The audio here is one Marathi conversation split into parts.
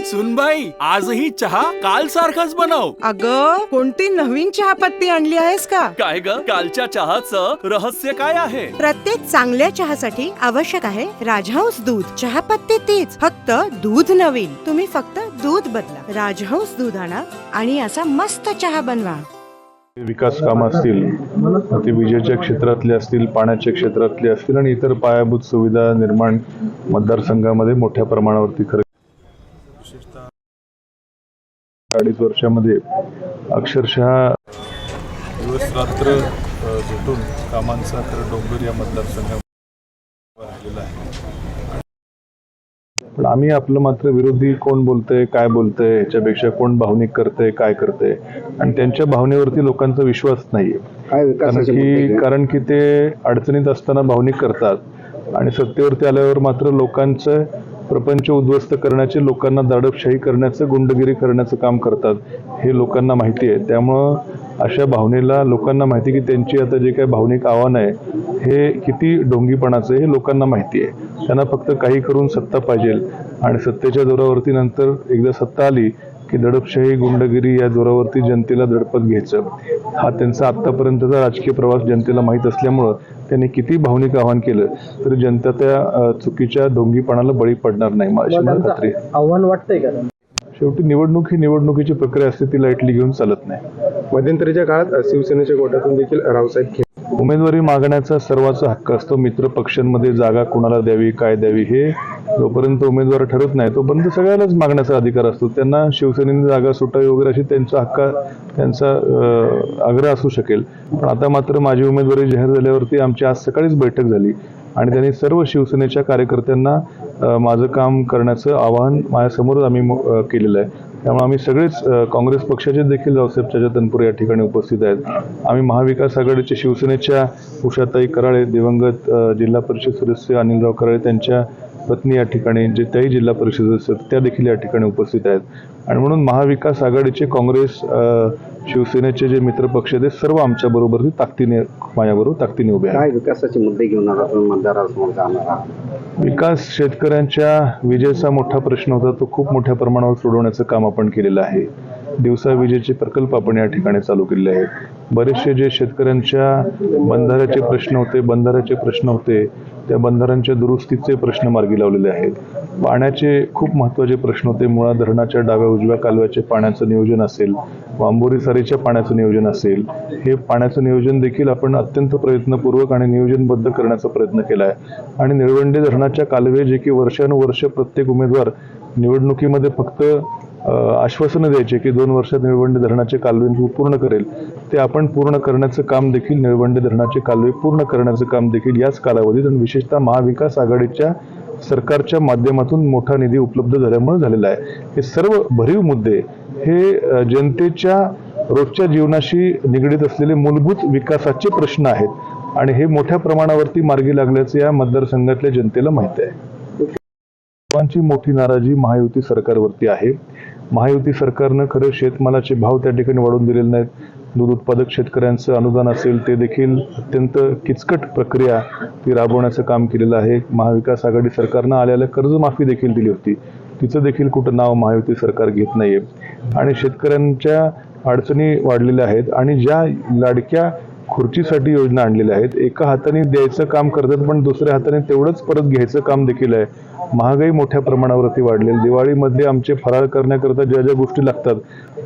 सुनबाई, आजही चहा काल सारखाच बनव. अगं, कोणती नवीन चहापत्ती आणली आहेस का? काय ग, कालच्या चहाचं रहस्य काय आहे? प्रत्येक चांगल्या चहासाठी आवश्यक आहे राजहंस दूध. चहापत्ती तीच, फक्त दूध नवीन. तुम्ही फक्त दूध बदला. राजहंस दूध आणा आणि असा मस्त चहा बनवा. विकास कामं असतील, ते विजेच्या क्षेत्रातले असतील, पाण्याच्या क्षेत्रातले असतील आणि इतर पायाभूत सुविधा निर्माण मतदारसंघामध्ये मोठ्या प्रमाणावरती खरं 2.5 वर्षामध्ये अक्षरशः दिवस रात्र झोटून कामांचा खरं डोंगर या मतदारसंघामध्ये राहिलेला आहे. पण आम्ही आपलं मात्र विरोधी कोण बोलतंय, काय बोलतंय, ह्याच्यापेक्षा कोण भावनिक करतंय, काय करतंय आणि त्यांच्या भावनेवरती लोकांचा विश्वास नाहीये. कारण की ते अडचणीत असताना भावनिक करतात आणि सत्तेवरती आल्यावर मात्र लोकांचं प्रपंच उद्ध्वस्त करण्याचे, लोकांना दाडपशाही करण्याचं, गुंडगिरी करण्याचं काम करतात. हे लोकांना माहिती आहे. त्यामुळं अशा भावनेला लोकांना माहिती की त्यांची आता जे काही भावनिक आव्हान आहे हे किती ढोंगीपणाचं हे लोकांना माहिती आहे. त्यांना फक्त काही करून सत्ता पाहिजे आणि सत्तेच्या जोरावरती नंतर एकदा सत्ता आली की दडपशाही, गुंडगिरी या जोरावरती जनतेला दडपत घ्यायचं. हा त्यांचा आत्तापर्यंतचा राजकीय प्रवास जनतेला माहीत असल्यामुळं त्यांनी किती भावनिक आवाहन केलं तरी जनता त्या चुकीच्या ढोंगीपणाला बळी पडणार नाही, माझी खात्री. आव्हान वाटतंय का? शेवटी निवडणूक ही निवडणुकीची प्रक्रिया असते, ती लाईटली घेऊन चालत नाही. मध्यंतरीच्या काळात शिवसेनेच्या गोटातून देखील रावसाहेब उमेदवारी मागण्याचा सर्वांचा हक्क असतो. मित्र पक्षांमध्ये जागा कोणाला द्यावी, काय द्यावी हे जोपर्यंत उमेदवार ठरत नाही तोपर्यंत सगळ्यांनाच मागण्याचा अधिकार असतो. त्यांना शिवसेनेने जागा सुटावी वगैरे अशी त्यांचा हक्क, त्यांचा आग्रह असू शकेल. पण आता मात्र माझी उमेदवारी जाहीर झाल्यावरती आमची आज सकाळीच बैठक झाली आणि त्यांनी सर्व शिवसेनेच्या कार्यकर्त्यांना माझं काम करण्याचं आवाहन माझ्यासमोर आम्ही केलेलं आहे. त्यामुळे आम्ही सगळेच काँग्रेस पक्षाचे देखील रावसाहेब तनपुरे या ठिकाणी उपस्थित आहेत. आम्ही महाविकास आघाडीचे शिवसेनेच्या उषाताई कराळे, दिवंगत जिल्हा परिषद सदस्य अनिलराव कराळे त्यांच्या पत्नी या ठिकाणी, जे त्याही जिल्हा परिषद सदस्य त्या देखील या ठिकाणी उपस्थित आहेत. आणि म्हणून महाविकास आघाडीचे, काँग्रेस, शिवसेनेचे जे मित्रपक्ष आहेत सर्व आमच्या बरोबर ताकदीने, माझ्याबरोबर ताकदीने उभे आहेत. काय विकासाचे मुद्दे घेऊन मतदारासमोर जाणार? विकास, शेतकऱ्यांच्या विजेचा मोठा प्रश्न होता, तो खूप मोठ्या प्रमाणावर सोडवण्याचं काम आपण केलेलं आहे. दिवसा विजेचे प्रकल्प आपण या ठिकाणी चालू केलेले आहेत. बरेचसे जे शेतकऱ्यांच्या बंधाऱ्याचे प्रश्न होते त्या बंधाऱ्यांच्या दुरुस्तीचे प्रश्न मार्गी लावलेले आहेत. पाण्याचे खूप महत्त्वाचे प्रश्न होते. मुळा धरणाच्या डाव्या उजव्या कालव्याचे पाण्याचं नियोजन असेल, वांबोरी सारीच्या पाण्याचं नियोजन असेल, हे पाण्याचं नियोजन देखील आपण अत्यंत प्रयत्नपूर्वक आणि नियोजनबद्ध करण्याचा प्रयत्न केला आहे. आणि निळवंडे धरणाच्या कालवे जे की वर्षानुवर्ष प्रत्येक उमेदवार निवडणुकीमध्ये फक्त आश्वासनं द्यायचे की 2 वर्षात निळवंडे धरणाचे कालवे पूर्ण करेल, ते आपण पूर्ण करण्याचं काम देखील, निळवंडे धरणाचे कालवे पूर्ण करण्याचं काम देखील याच कालावधीत आणि विशेषतः महाविकास आघाडीच्या सरकारच्या माध्यमातून मोठा निधी उपलब्ध झाल्यामुळे झालेला आहे. हे सर्व भरीव मुद्दे हे जनतेच्या रोजच्या जीवनाशी निगडीत असलेले मूलभूत विकासाचे प्रश्न आहेत आणि हे मोठ्या प्रमाणावरती मार्गी लागल्याचं या मतदारसंघातल्या जनतेला माहिती आहे. सर्वांची मोठी नाराजी महायुती सरकारवरती आहे. महायुती सरकारनं खरं शेतमालाचे भाव त्या ठिकाणी वाढवून दिलेले नाहीत. दूध उत्पादक शेतकऱ्यांचं अनुदान असेल ते देखील अत्यंत किचकट प्रक्रिया ती राबवण्याचं काम केलेलं आहे. महाविकास आघाडी सरकारनं आलेल्या कर्जमाफी देखील दिली होती, तिचं देखील कुठं नाव महायुती सरकार घेत नाहीये. आणि शेतकऱ्यांच्या अडचणी वाढलेल्या आहेत आणि ज्या लाडक्या खुर्चीसाठी योजना आणलेल्या आहेत, एका हाताने द्यायचं काम करतात पण दुसऱ्या हाताने तेवढंच परत घ्यायचं काम देखील आहे. महागाई मोठ्या प्रमाणावरती वाढलेली, दिवाळीमध्ये आमचे फराळ करण्याकरता ज्या ज्या गोष्टी लागतात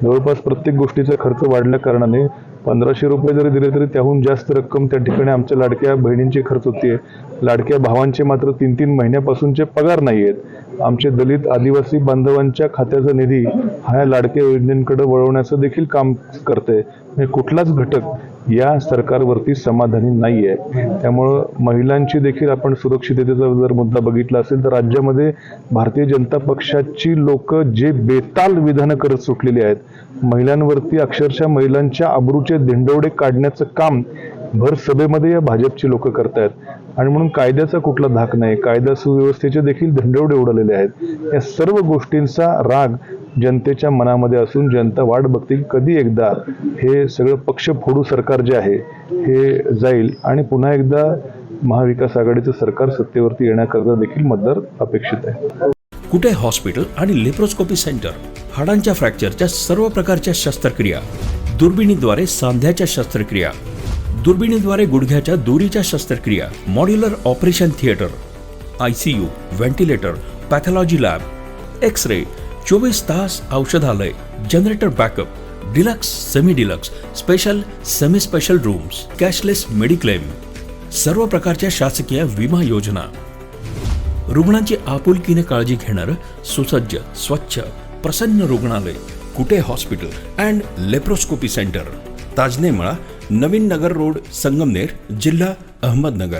जवळपास प्रत्येक गोष्टीचा खर्च वाढल्या कारणाने 1500 रुपये जरी दिले तरी त्याहून जास्त रक्कम त्या ठिकाणी आमच्या लाडक्या बहिणींची खर्च होतीये. लाडक्या भावांचे मात्र 3-3 महिन्यापासूनचे पगार नाही आहेत. आमचे दलित आदिवासी बांधवांच्या खात्याचा निधी हा लाडक्या योजनेकडे वळवण्याचं देखील काम करते. कुठलाच घटक या सरकारवरती समाधानी नाही आहे. त्यामुळं महिलांची देखील आपण सुरक्षिततेचा जर मुद्दा बघितला असेल तर राज्यामध्ये भारतीय जनता पक्षाची लोक जे बेताल विधानं करत सुटलेली आहेत, महिलांवरती अक्षरशः महिलांच्या अब्रूचे धिंडवडे काढण्याचं काम भर सभेमध्ये या भाजपची लोक करतायत. आणि म्हणून कायद्याचा कुठला धाक नाही, कायदा सुव्यवस्थेचे देखील धिंडवडे उडालेले आहेत. या सर्व गोष्टींचा राग जनतेच्या मनामध्ये असून जनता वाट बघते की कधी एकदा हे सगळं पक्ष फोडू सरकार जे आहे हे जाईल आणि पुन्हा एकदा महाविकास आघाडीचं सरकार सत्तेवरती येण्याकरता देखील मतदार अपेक्षित आहे. कुटे हॉस्पिटल आणि लेप्रोस्कोपी सेंटर, हाडांच्या फ्रॅक्चरच्या सर्व प्रकारच्या शस्त्रक्रिया, दुर्बिणीद्वारे सांध्याच्या शस्त्रक्रिया, दुर्बिणीद्वारे गुडघ्याच्या दोरीच्या शस्त्रक्रिया, modular operation theatre, ICU, ventilator, pathology lab, x ray, 24 तास औषधालय, generator backup, deluxe, semi deluxe, special, semi special rooms, cashless mediclaim, सर्व प्रकारच्या शासकीय विमा योजना, रुग्णांची आपुलकीने काळजी घेणारं सुसज्ज, स्वच्छ, प्रसन्न रुग्णालय, Kute hospital and laparoscopy centre, Tajne Mala, Navin Nagar road, Sangamner, जिल्हा अहमदनगर.